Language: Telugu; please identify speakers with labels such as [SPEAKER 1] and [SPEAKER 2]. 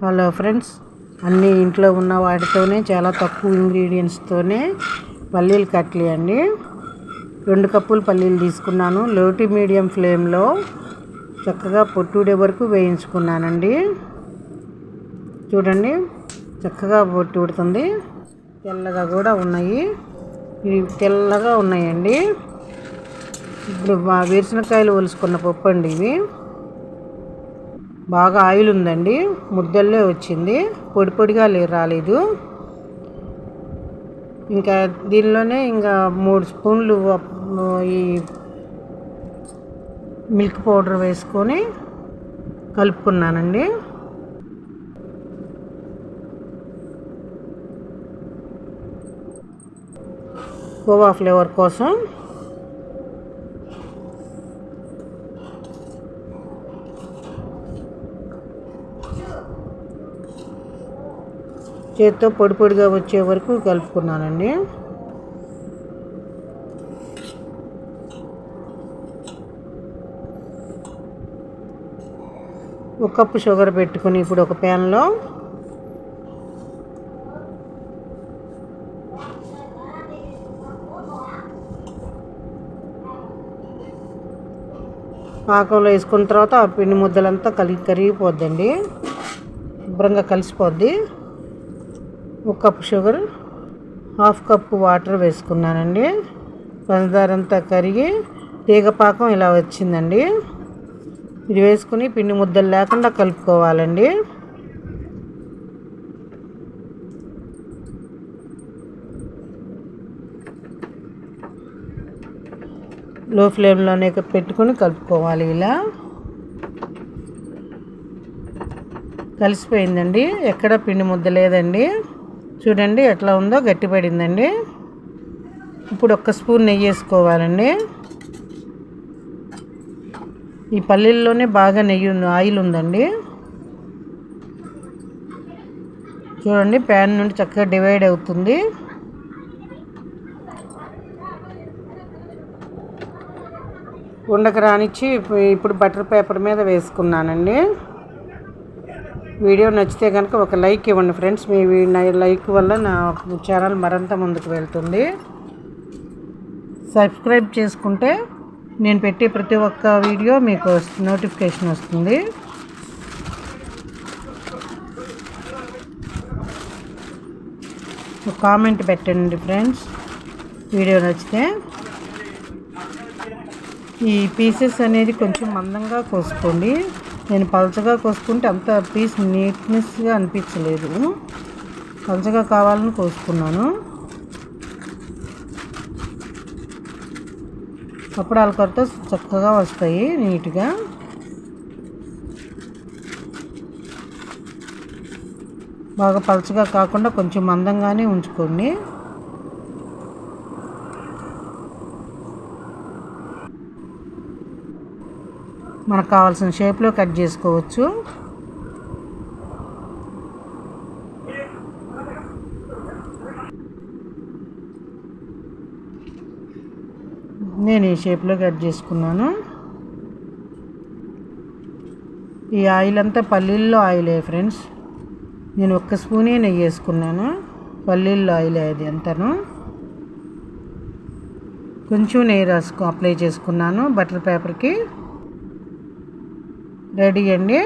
[SPEAKER 1] హలో ఫ్రెండ్స్, అన్నీ ఇంట్లో ఉన్న వాటితోనే చాలా తక్కువ ఇంగ్రీడియంట్స్తోనే పల్లీలు కట్లీ అండి. 2 కప్పులు పల్లీలు తీసుకున్నాను. లో టు మీడియం ఫ్లేమ్లో చక్కగా పొట్టుడే వరకు వేయించుకున్నానండి. చూడండి, చక్కగా పొట్టు ఉడుతుంది. తెల్లగా కూడా ఉన్నాయి. ఇవి తెల్లగా ఉన్నాయండి. ఇప్పుడు వేరుశనకాయలు ఒలుసుకున్న పప్పు అండి. ఇవి బాగా ఆయిల్ ఉందండి. ముద్దల్లే వచ్చింది, పొడి పొడిగా రాలేదు. ఇంకా దీనిలోనే ఇంకా 3 స్పూన్లు ఈ మిల్క్ పౌడర్ వేసుకొని కలుపుకున్నానండి. కోవా ఫ్లేవర్ కోసం చేత్తో పొడి పొడిగా వచ్చే వరకు కలుపుకున్నానండి. ఒక కప్పు షుగర్ పెట్టుకుని ఇప్పుడు ఒక ప్యాన్లో పాకంలో వేసుకున్న తర్వాత ఆ పిండి ముద్దలంతా కరిగిపోద్దండి. శుభ్రంగా కలిసిపోద్ది. 1 కప్పు షుగర్, 1/2 కప్పు వాటర్ వేసుకున్నానండి. పంచదార అంతా కరిగి తీగ పాకం ఇలా వచ్చిందండి. ఇది వేసుకుని పిండి ముద్దలు లేకుండా కలుపుకోవాలండి. లో ఫ్లేమ్లోనే పెట్టుకొని కలుపుకోవాలి. ఇలా కలిసిపోయిందండి. ఎక్కడ పిండి ముద్ద లేదండి. చూడండి ఎట్లా ఉందో, గట్టిపడిందండి. ఇప్పుడు 1 స్పూన్ నెయ్యి వేసుకోవాలండి. ఈ పల్లీల్లోనే బాగా ఆయిల్ ఉందండి. చూడండి, ప్యాన్ నుండి చక్కగా డివైడ్ అవుతుంది. ఉండకు రానిచ్చి ఇప్పుడు బటర్ పేపర్ మీద వేసుకున్నానండి. వీడియో నచ్చితే కనుక ఒక లైక్ ఇవ్వండి ఫ్రెండ్స్. మీ లైక్ వల్ల నా ఛానల్ మరింత ముందుకు వెళ్తుంది. సబ్స్క్రైబ్ చేసుకుంటే నేను పెట్టే ప్రతి ఒక్క వీడియో మీకు నోటిఫికేషన్ వస్తుంది. కామెంట్ పెట్టండి ఫ్రెండ్స్ వీడియో నచ్చితే. ఈ పీసెస్ అనేది కొంచెం మందంగా కోసుకోండి. నేను పలచగా కోసుకుంటే అంత పీస్ నీట్నెస్గా అనిపించలేదు. పలచగా కావాలని కోసుకున్నాను. అప్పడాల కొరత చక్కగా వస్తాయి నీట్గా. బాగా పలచగా కాకుండా కొంచెం మందంగానే ఉంచుకోండి. మనకు కావాల్సిన షేప్లో కట్ చేసుకోవచ్చు. నేను ఈ షేప్లో కట్ చేసుకున్నాను. ఈ ఆయిల్ అంతా పల్లీల్లో ఆయిలే ఫ్రెండ్స్. నేను 1 స్పూనే నెయ్యి వేసుకున్నాను. పల్లీల్లో ఆయిల్ అది అంతాను. కొంచెం నెయ్యి అప్లై చేసుకున్నాను. బటర్ పేపర్కి రెడీ అండి.